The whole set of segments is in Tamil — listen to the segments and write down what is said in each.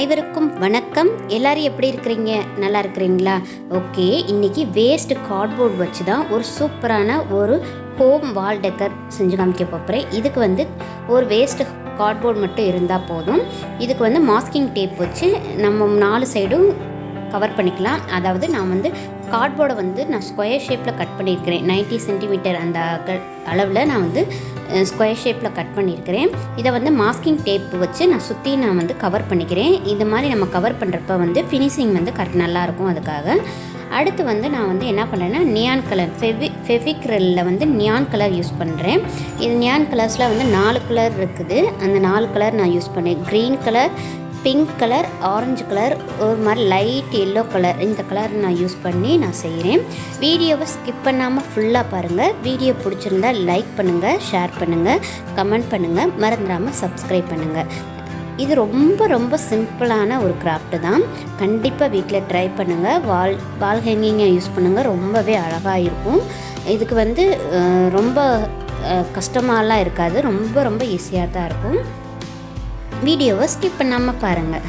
அனைவருக்கும் வணக்கம். எல்லாரும் எப்படி இருக்கிறீங்க? நல்லா இருக்கிறீங்களா? ஓகே, இன்றைக்கி வேஸ்ட் கார்ட்போர்ட் வச்சு தான் ஒரு சூப்பரான ஒரு ஹோம் வால் டெக்கர் செஞ்சு காமிக்க போகிறேன். இதுக்கு வந்து ஒரு வேஸ்ட் கார்ட்போர்ட் மட்டும் இருந்தால் போதும். இதுக்கு வந்து மாஸ்கிங் டேப் வச்சு நம்ம 4 சைடும் கவர் பண்ணிக்கலாம். அதாவது நான் வந்து கார்ட்போர்டை வந்து நான் ஸ்கொயர் ஷேப்பில் கட் பண்ணியிருக்கிறேன். 90 சென்டிமீட்டர் அந்த அளவில் நான் வந்து ஸ்கொயர் ஷேப்பில் கட் பண்ணியிருக்கிறேன். இதை வந்து மாஸ்கிங் டேப் வச்சு நான் வந்து கவர் பண்ணிக்கிறேன். இது மாதிரி நம்ம கவர் பண்ணுறப்ப வந்து ஃபினிஷிங் வந்து நல்லாயிருக்கும். அதுக்காக அடுத்து வந்து நான் வந்து என்ன பண்ணுறேன்னா நியான் கலர் ஃபெவிக்ரிலில் வந்து நியான் கலர் யூஸ் பண்ணுறேன். இது நியான் கலர்ஸில் வந்து 4 கலர் இருக்குது. அந்த 4 கலர் நான் யூஸ் பண்ணேன். Green colour, pink colour, orange colour, ஒரு மாதிரி லைட் எல்லோ கலர், இந்த கலர் நான் யூஸ் பண்ணி நான் செய்கிறேன். வீடியோவை ஸ்கிப் பண்ணாமல் ஃபுல்லாக பாருங்கள். வீடியோ பிடிச்சிருந்தா லைக் பண்ணுங்கள், ஷேர் பண்ணுங்கள், கமெண்ட் பண்ணுங்கள், மறந்துடாமல் சப்ஸ்கிரைப் பண்ணுங்கள். இது ரொம்ப ரொம்ப சிம்பிளான ஒரு கிராஃப்ட்டு தான். கண்டிப்பாக வீட்டில் ட்ரை பண்ணுங்கள். வால் ஹேங்கிங்கை யூஸ் பண்ணுங்கள். ரொம்பவே அழகாக இருக்கும். இதுக்கு வந்து ரொம்ப கஷ்டமாலாம் இருக்காது. ரொம்ப ரொம்ப ஈஸியாக தான் இருக்கும். வீடியோவை ஸ்கிப் பண்ணாமல் பாருங்கள்.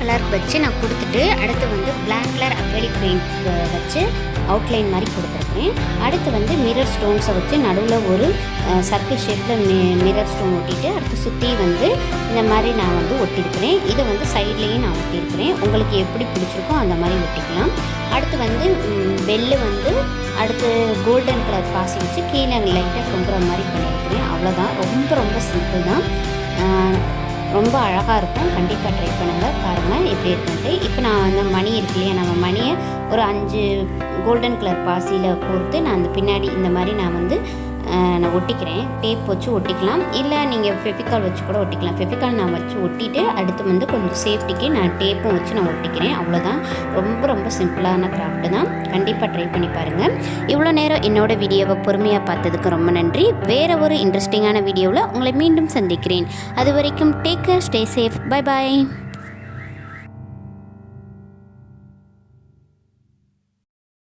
கலர் வச்சு நான் கொடுத்துட்டு அடுத்து வந்து பிளாக் கலர் அக்ரிலிக் பெயிண்ட் வச்சு அவுட்லைன் மாதிரி கொடுத்துருக்கேன். அடுத்து வந்து மிரர் ஸ்டோன்ஸை வச்சு நடுவில் ஒரு சர்க்கிள் ஷேப்பில் மிரர் ஸ்டோன் ஒட்டிட்டு அடுத்து சுற்றி வந்து இந்த மாதிரி நான் வந்து ஒட்டியிருக்கிறேன். இதை வந்து சைட்லேயும் நான் ஒட்டியிருக்கிறேன். உங்களுக்கு எப்படி பிடிச்சிருக்கோ அந்த மாதிரி ஒட்டிக்கலாம். அடுத்து வந்து பெல்லு வந்து அடுத்து கோல்டன் கலர் பாசி வச்சு கீழே லைட்டாக தொங்குற மாதிரி பண்ணியிருக்கிறேன். அவ்வளோதான், ரொம்ப ரொம்ப சிம்பிள் தான், ரொம்ப அழகாக இருக்கும். கண்டிப்பாக ட்ரை பண்ணுங்கள், பாருங்கள் எப்படி இருக்குன்ட்டு. இப்போ நான் அந்த மணி இருக்கு இல்லையா, நம்ம மணியை ஒரு 5 கோல்டன் கலர் பாசியில் கோர்த்து நான் அந்த பின்னாடி இந்த மாதிரி நான் வந்து நான் ஒட்டிக்கிறேன். டேப் வச்சு ஒட்டிக்கலாம், இல்லை நீங்கள் ஃபெவிகால் வச்சு கூட ஒட்டிக்கலாம். ஃபெவிகால் நான் வச்சு ஒட்டிட்டு அடுத்து வந்து கொஞ்சம் சேஃப்டிக்கு நான் டேப்பும் வச்சு நான் ஒட்டிக்கிறேன். அவ்வளோதான், ரொம்ப ரொம்ப சிம்பிளான கிராஃப்ட்டு தான். கண்டிப்பாக ட்ரை பண்ணி பாருங்கள். இவ்வளோ நேரம் என்னோடய வீடியோவை பொறுமையாக பார்த்ததுக்கு ரொம்ப நன்றி. வேறு ஒரு இன்ட்ரெஸ்டிங்கான வீடியோவில் உங்களை மீண்டும் சந்திக்கிறேன். அது வரைக்கும் take care, stay safe, bye bye.